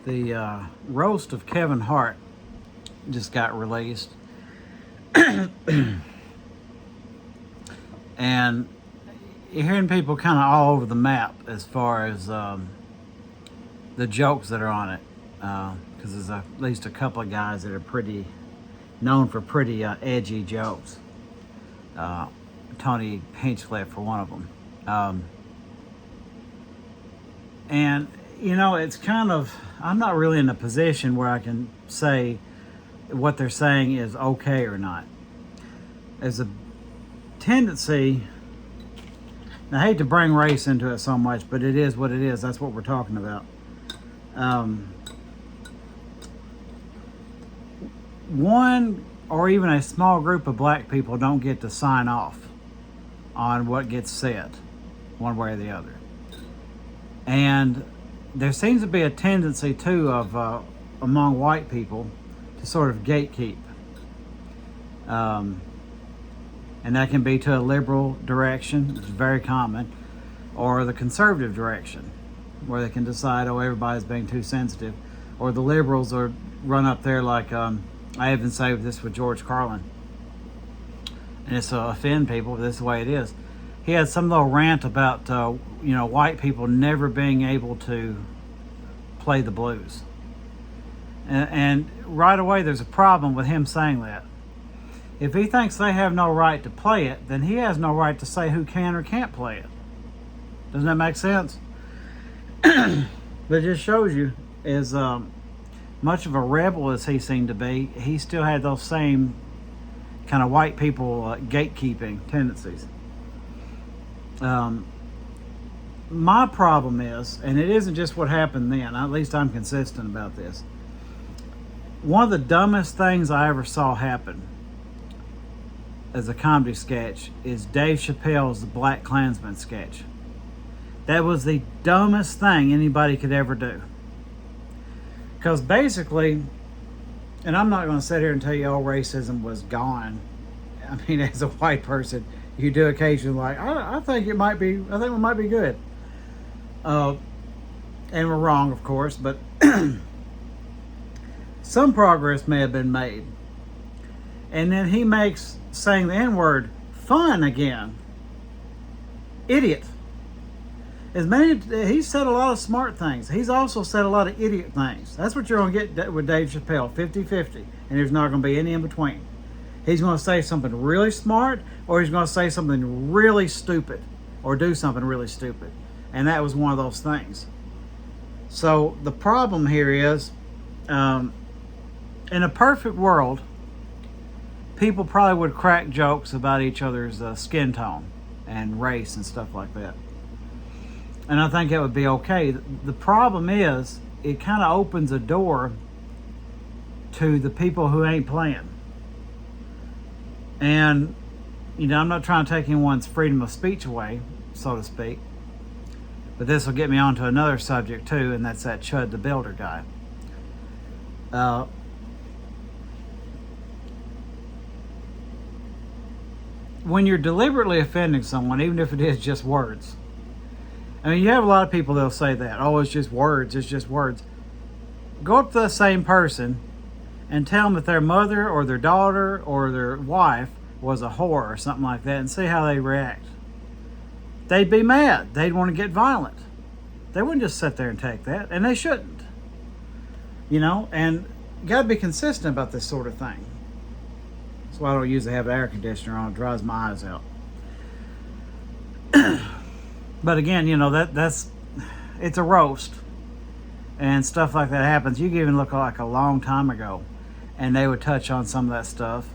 The roast of Kevin Hart just got released. And you're hearing people kind of all over the map as far as the jokes that are on it. Because there's at least a couple of guys that are pretty known for pretty edgy jokes. Tony Hinchcliffe for one of them. And, you know, it's kind of, I'm not really in a position where I can say what they're saying is okay or not. There's a tendency, and I hate to bring race into it so much, but it is what it is. That's what we're talking about. One or even a small group of black people don't get to sign off on what gets said, one way or the other. And there seems to be a tendency, too, of among white people to sort of gatekeep. And that can be to a liberal direction, which is very common, or the conservative direction, where they can decide, oh, everybody's being too sensitive. Or the liberals are run up there like, I even say this with George Carlin. And it's to offend people, but this is the way it is. He had some little rant about, white people never being able to play the blues. And right away, there's a problem with him saying that. If he thinks they have no right to play it, then he has no right to say who can or can't play it. Doesn't that make sense? But it just shows you, as much of a rebel as he seemed to be, he still had those same kind of white people gatekeeping tendencies. My problem is, and it isn't just what happened then, at least I'm consistent about this. One of the dumbest things I ever saw happen as a comedy sketch is Dave Chappelle's Black Klansman sketch. That was the dumbest thing anybody could ever do. Because basically, and I'm not going to sit here and tell you all racism was gone. I mean, as a white person, you do occasionally like, I think we might be good. And we're wrong, of course, but some progress may have been made. And then he makes saying the N-word fun again. Idiot. He's said a lot of smart things. He's also said a lot of idiot things. That's what you're going to get with Dave Chappelle, 50-50. And there's not going to be any in between. He's going to say something really smart, or he's going to say something really stupid, or do something really stupid. And that was one of those things. So the problem here is, in a perfect world, people probably would crack jokes about each other's skin tone and race and stuff like that. And I think it would be okay. The problem is, it kind of opens a door to the people who ain't playing. And, I'm not trying to take anyone's freedom of speech away, so to speak. But this will get me on to another subject too, and that's that Chud the Builder guy. When you're deliberately offending someone, even if it is just words, I mean, you have a lot of people that'll say that, oh, it's just words, it's just words. Go up to the same person and tell them that their mother or their daughter or their wife was a whore or something like that, and see how they react. They'd be mad. They'd want to get violent. They wouldn't just sit there and take that, and they shouldn't. And you got to be consistent about this sort of thing. That's why I don't usually have the air conditioner on. It dries my eyes out. But again, that's it's a roast, and stuff like that happens. You can even look like a long time ago, and they would touch on some of that stuff.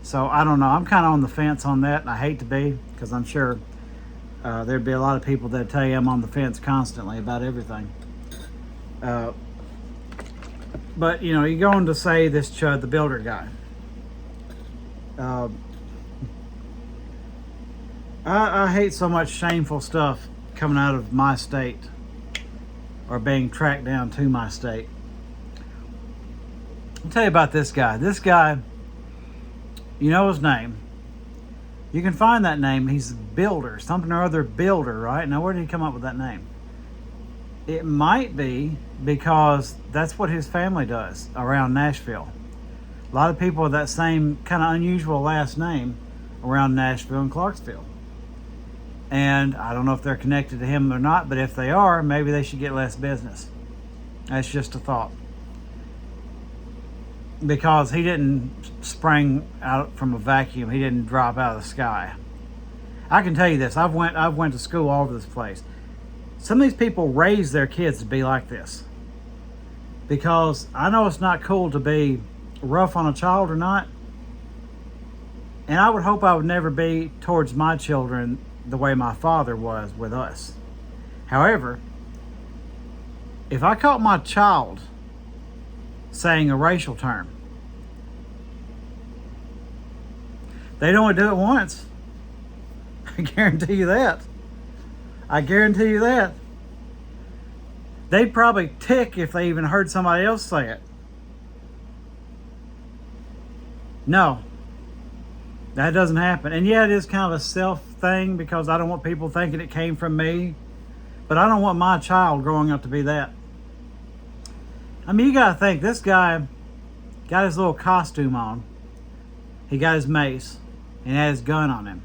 So I don't know. I'm kind of on the fence on that, and I hate to be, because I'm sure there'd be a lot of people that tell you I'm on the fence constantly about everything. But you're going to say this Chud the Builder guy. I hate so much shameful stuff coming out of my state, or being tracked down to my state. I'll tell you about this guy. This guy, you know his name. You can find that name. He's Builder, something or other Builder, right? Now, where did he come up with that name? It might be because that's what his family does around Nashville. A lot of people with that same kind of unusual last name around Nashville and Clarksville. And I don't know if they're connected to him or not, but if they are, maybe they should get less business. That's just a thought. Because he didn't spring out from a vacuum. He didn't drop out of the sky. I can tell you this. I've went to school all over this place. Some of these people raise their kids to be like this. Because I know it's not cool to be rough on a child or not. And I would hope I would never be towards my children the way my father was with us. However, if I caught my child saying a racial term, they'd only do it once. I guarantee you that. I guarantee you that. They'd probably tick if they even heard somebody else say it. No, that doesn't happen. And yeah, it is kind of a self thing because I don't want people thinking it came from me. But I don't want my child growing up to be that. I mean, you got to think, this guy got his little costume on. He got his mace. And he had his gun on him.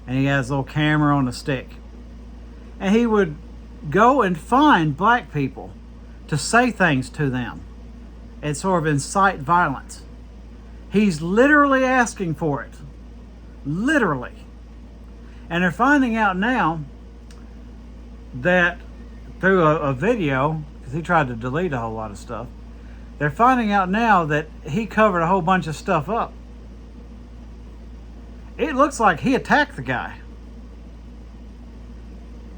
And he had his little camera on a stick. And he would go and find black people to say things to them and sort of incite violence. He's literally asking for it. Literally. And they're finding out now that through a video, because he tried to delete a whole lot of stuff, they're finding out now that he covered a whole bunch of stuff up. It looks like he attacked the guy.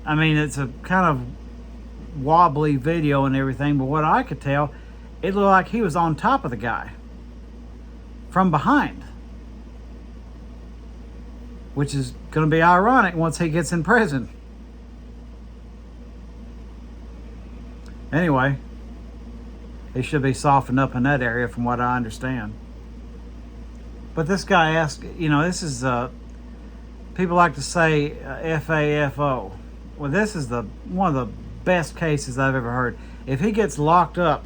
I mean, it's a kind of wobbly video and everything, but what I could tell, it looked like he was on top of the guy from behind. Which is going to be ironic once he gets in prison. Anyway, he should be softened up in that area from what I understand. But this guy asked, this is, people like to say FAFO. Well, this is one of the best cases I've ever heard. If he gets locked up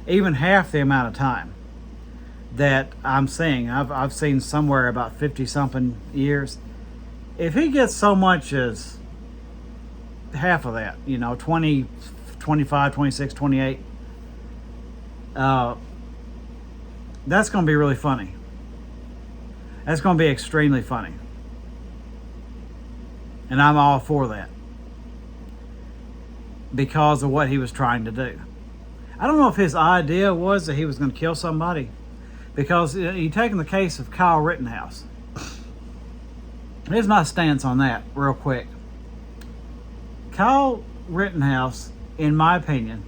even half the amount of time that I'm seeing, I've seen somewhere about 50-something years. If he gets so much as half of that, 20, 25, 26, 28, that's going to be really funny. That's going to be extremely funny. And I'm all for that. Because of what he was trying to do. I don't know if his idea was that he was going to kill somebody. Because you taking the case of Kyle Rittenhouse. Here's my stance on that real quick. Kyle Rittenhouse, in my opinion,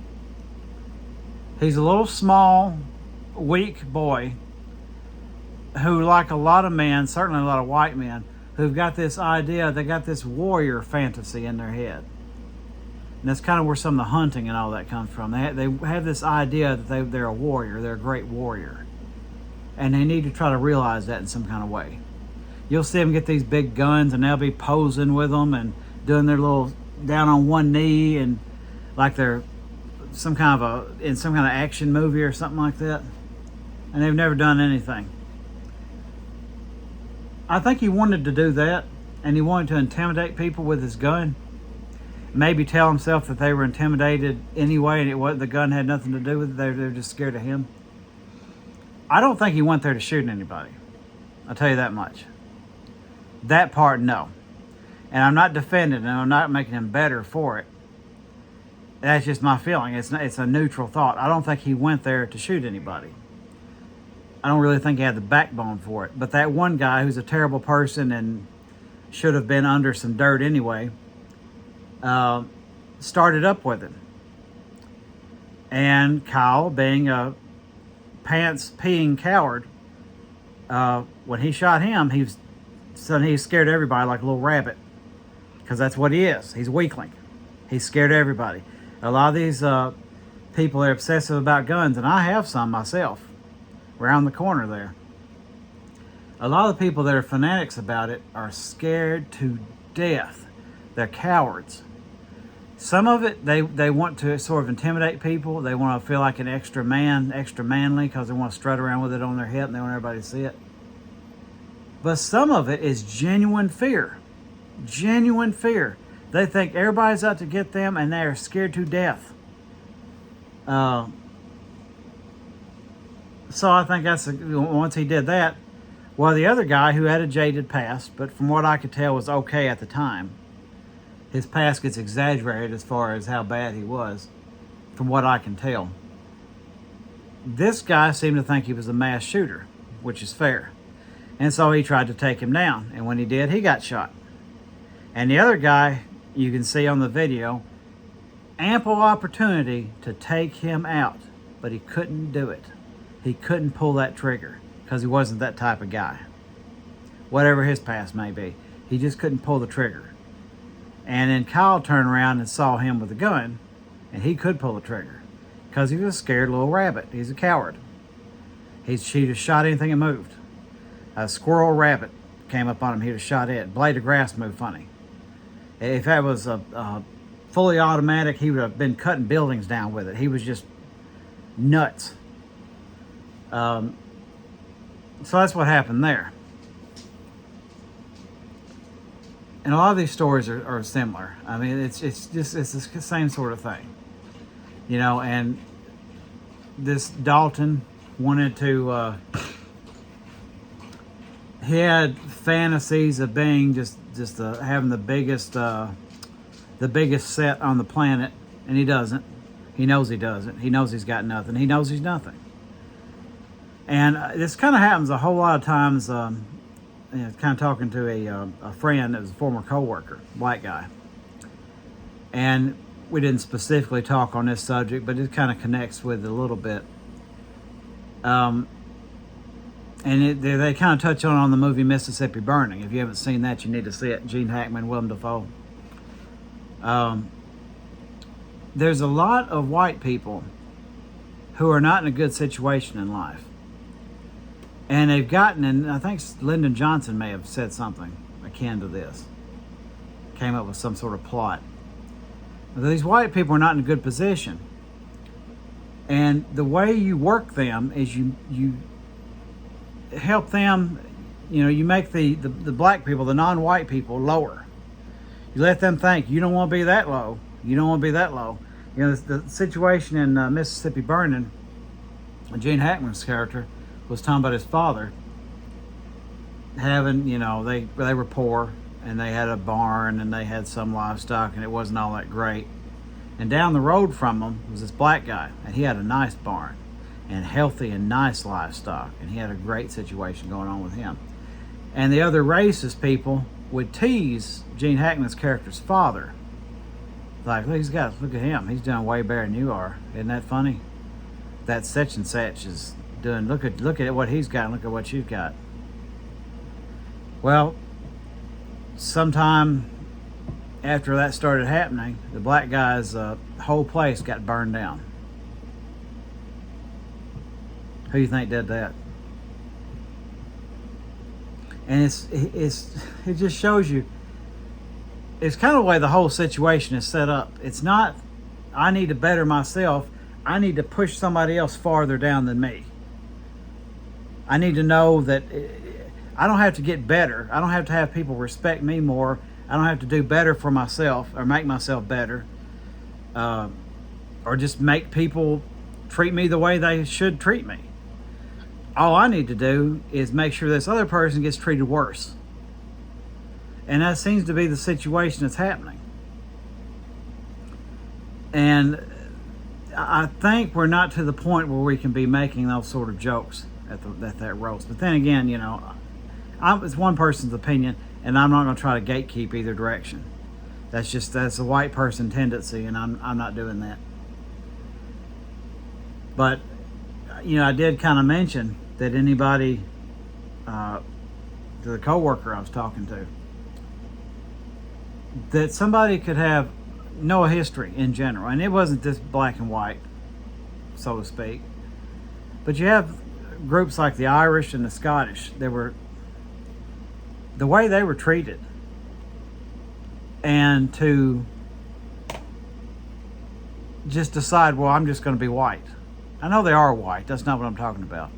he's a little small, weak boy who, like a lot of men, certainly a lot of white men, who've got this idea, they got this warrior fantasy in their head. And that's kind of where some of the hunting and all that comes from. They have this idea that they're a warrior, they're a great warrior. And they need to try to realize that in some kind of way. You'll see them get these big guns and they'll be posing with them and doing their little down on one knee and like they're in some kind of action movie or something like that. And they've never done anything. I think he wanted to do that, and he wanted to intimidate people with his gun. Maybe tell himself that they were intimidated anyway, and the gun had nothing to do with it. They were just scared of him. I don't think he went there to shoot anybody. I'll tell you that much. That part, no. And I'm not defending him. I'm not making him better for it. That's just my feeling. It's a neutral thought. I don't think he went there to shoot anybody. I don't really think he had the backbone for it. But that one guy who's a terrible person and should have been under some dirt anyway, started up with him. And Kyle, being a pants-peeing coward, when he shot him, he scared everybody like a little rabbit. Because that's what he is. He's a weakling. He's scared of everybody. A lot of these people are obsessive about guns, and I have some myself. Around the corner there. A lot of the people that are fanatics about it are scared to death. They're cowards. Some of it, they want to sort of intimidate people. They want to feel like an extra man, extra manly, because they want to strut around with it on their hip and they want everybody to see it. But some of it is genuine fear. Genuine fear. They think everybody's out to get them and they are scared to death. So I think once he did that, well, the other guy who had a jaded past, but from what I could tell was okay at the time, his past gets exaggerated as far as how bad he was, from what I can tell. This guy seemed to think he was a mass shooter, which is fair. And so he tried to take him down. And when he did, he got shot. And the other guy, you can see on the video, ample opportunity to take him out. But he couldn't do it. He couldn't pull that trigger because he wasn't that type of guy. Whatever his past may be. He just couldn't pull the trigger. And then Kyle turned around and saw him with a gun, and he could pull the trigger because he was a scared little rabbit. He's a coward. He'd have shot anything that moved. A squirrel, rabbit came up on him, he'd have shot it. Blade of grass moved funny. If that was a fully automatic, he would have been cutting buildings down with it. He was just nuts. So that's what happened there. And a lot of these stories are similar. I mean, it's the same sort of thing, you know. And this Dalton wanted to. He had fantasies of being just having the biggest set on the planet, and he doesn't. He knows he doesn't. He knows he's got nothing. He knows he's nothing. And this kind of happens a whole lot of times. Kind of talking to a friend that was a former co-worker, black guy. And we didn't specifically talk on this subject, but it kind of connects with it a little bit. And they kind of touch on the movie Mississippi Burning. If you haven't seen that, you need to see it. Gene Hackman, Willem Dafoe. There's a lot of white people who are not in a good situation in life. And they've gotten, and I think Lyndon Johnson may have said something akin to this. Came up with some sort of plot. These white people are not in a good position. And the way you work them is you help them, you know, you make the black people, the non-white people, lower. You let them think, you don't want to be that low. You don't want to be that low. You know, the situation in Mississippi Burning, Gene Hackman's character was talking about his father having, you know, they were poor and they had a barn and they had some livestock and it wasn't all that great. And down the road from them was this black guy, and he had a nice barn and healthy and nice livestock, and he had a great situation going on with him. And the other racist people would tease Gene Hackman's character's father. Like, look at him. He's doing way better than you are. Isn't that funny? That such and such is doing, look at what he's got and look at what you've got. Well, sometime after that started happening, the black guy's whole place got burned down. Who do you think did that? And it just shows you, it's kind of the way the whole situation is set up. It's not, I need to better myself. I need to push somebody else farther down than me. I need to know that I don't have to get better. I don't have to have people respect me more. I don't have to do better for myself or make myself better. Or just make people treat me the way they should treat me. All I need to do is make sure this other person gets treated worse. And that seems to be the situation that's happening. And I think we're not to the point where we can be making those sort of jokes at that roast. But then again, you know, it's one person's opinion, and I'm not going to try to gatekeep either direction. That's a white person tendency, and I'm not doing that. But, you know, I did kind of mention that anybody, to the coworker I was talking to, that somebody could know a history in general, and it wasn't just black and white, so to speak. But you have groups like the Irish and the Scottish. The way they were treated, and to just decide, well, I'm just going to be white. I know they are white. That's not what I'm talking about.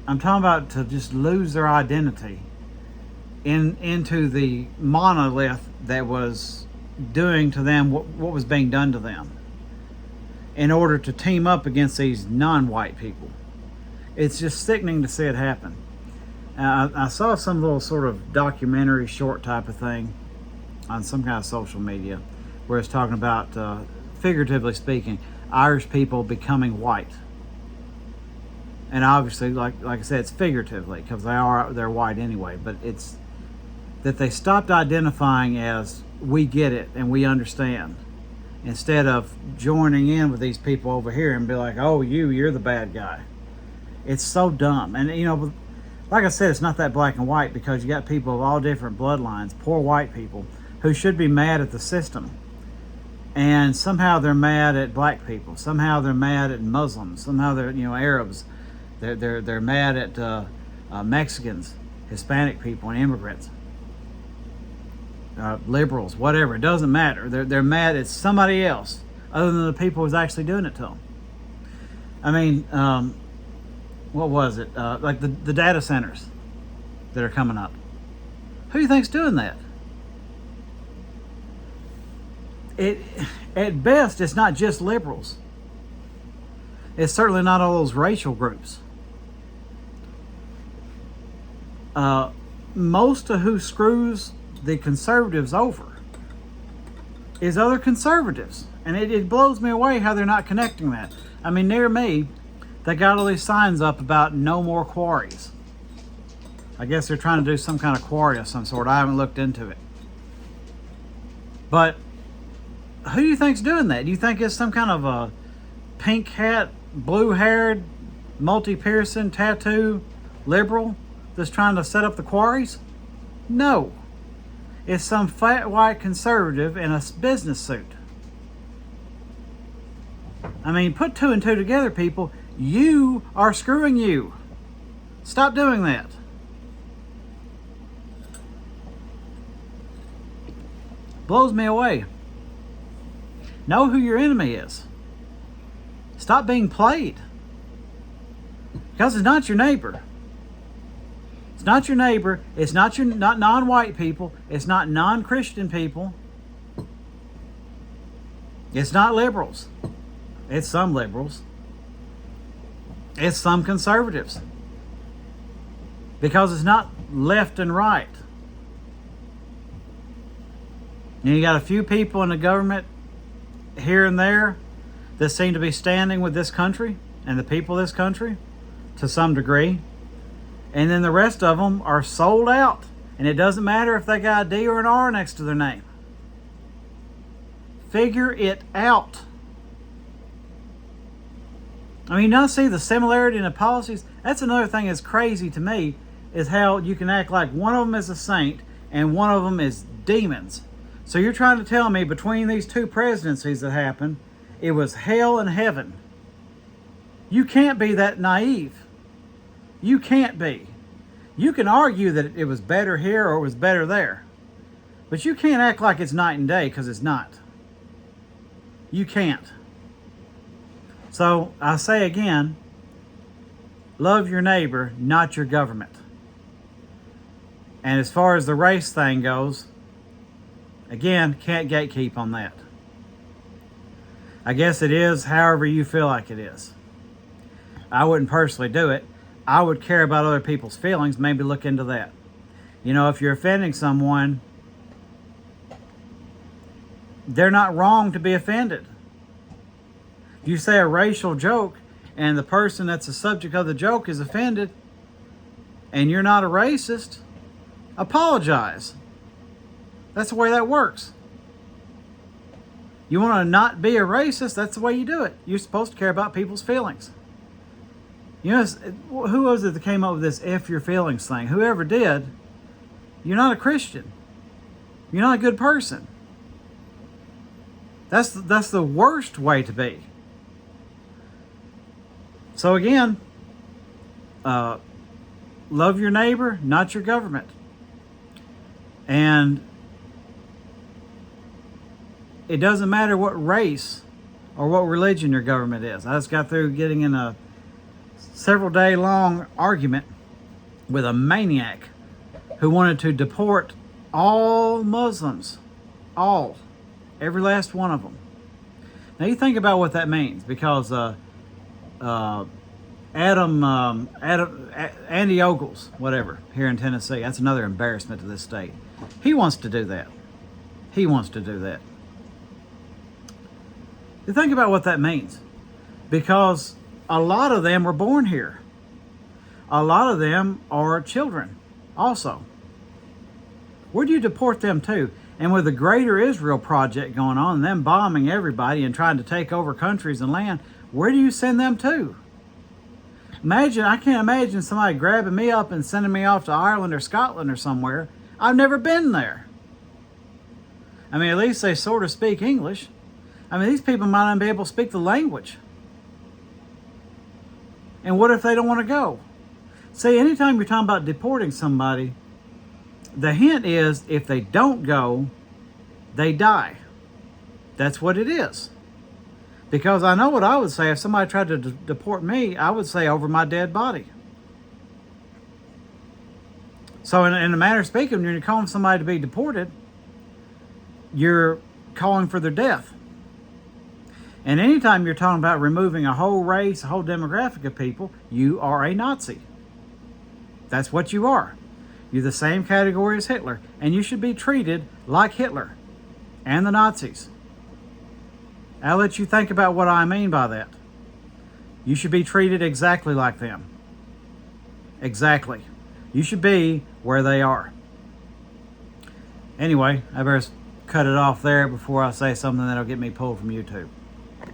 I'm talking about to just lose their identity into the monolith that was doing to them what was being done to them in order to team up against these non-white people. It's just sickening to see it happen. I saw some little sort of documentary short type of thing on some kind of social media where it's talking about, figuratively speaking, Irish people becoming white. And obviously, like I said, it's figuratively because they're white anyway. But it's that they stopped identifying as we get it and we understand, instead of joining in with these people over here and be like, oh, you're the bad guy. It's so dumb. And like I said, it's not that black and white, because you got people of all different bloodlines, poor white people, who should be mad at the system. And somehow they're mad at black people. Somehow they're mad at Muslims. Somehow they're Arabs. They're mad at Mexicans, Hispanic people, and immigrants, liberals, whatever. It doesn't matter. They're mad at somebody else other than the people who's actually doing it to them. I mean, what was it? Like the data centers that are coming up. Who do you think's doing that? At best, it's not just liberals. It's certainly not all those racial groups. Most of who screws the conservatives over is other conservatives. And it blows me away how they're not connecting that. I mean, near me, they got all these signs up about no more quarries. I guess they're trying to do some kind of quarry of some sort. I haven't looked into it. But who do you think's doing that? Do you think it's some kind of a pink hat, blue-haired, multi-piercing, tattoo liberal that's trying to set up the quarries? No. It's some fat white conservative in a business suit. I mean, put two and two together, people. You are screwing you. Stop doing that. Blows me away. Know who your enemy is. Stop being played. Because it's not your neighbor. It's not your neighbor. It's not non-white people. It's not non-Christian people. It's not liberals. It's some liberals. It's some conservatives. Because it's not left and right. And you got a few people in the government here and there that seem to be standing with this country and the people of this country to some degree. And then the rest of them are sold out. And it doesn't matter if they got a D or an R next to their name. Figure it out. I mean, not see the similarity in the policies. That's another thing that's crazy to me, is how you can act like one of them is a saint and one of them is demons. So you're trying to tell me between these two presidencies that happened, it was hell and heaven. You can't be that naive. You can't be. You can argue that it was better here or it was better there. But you can't act like it's night and day, because it's not. You can't. So I say again, love your neighbor, not your government. And as far as the race thing goes, again, can't gatekeep on that. I guess it is however you feel like it is. I wouldn't personally do it. I would care about other people's feelings, maybe look into that. If you're offending someone, they're not wrong to be offended. If you say a racial joke and the person that's the subject of the joke is offended and you're not a racist, apologize. That's the way that works. You want to not be a racist, that's the way you do it. You're supposed to care about people's feelings. Who was it that came up with this F your feelings thing? Whoever did, you're not a Christian. You're not a good person. That's the worst way to be. So again, love your neighbor, not your government. And it doesn't matter what race or what religion your government is. I just got through getting in a several day long argument with a maniac who wanted to deport all Muslims, every last one of them. Now you think about what that means, because Andy Ogles, whatever, here in Tennessee, that's another embarrassment to this state. He wants to do that. He wants to do that. You think about what that means, because a lot of them were born here. A lot of them are children also. Where do you deport them to? And with the Greater Israel Project going on, and them bombing everybody and trying to take over countries and land, where do you send them to? I can't imagine somebody grabbing me up and sending me off to Ireland or Scotland or somewhere. I've never been there. I mean, at least they sort of speak English. I mean, these people might not be able to speak the language. And what if they don't want to go? See, anytime you're talking about deporting somebody, the hint is if they don't go, they die. That's what it is. Because I know what I would say if somebody tried to deport me. I would say over my dead body. So in a manner of speaking, when you're calling somebody to be deported, you're calling for their death. And anytime you're talking about removing a whole race, a whole demographic of people, you are a Nazi. That's what you are. You're the same category as Hitler, and you should be treated like Hitler and the Nazis. I'll let you think about what I mean by that. You should be treated exactly like them. Exactly. You should be where they are. Anyway, I better cut it off there before I say something that'll get me pulled from YouTube.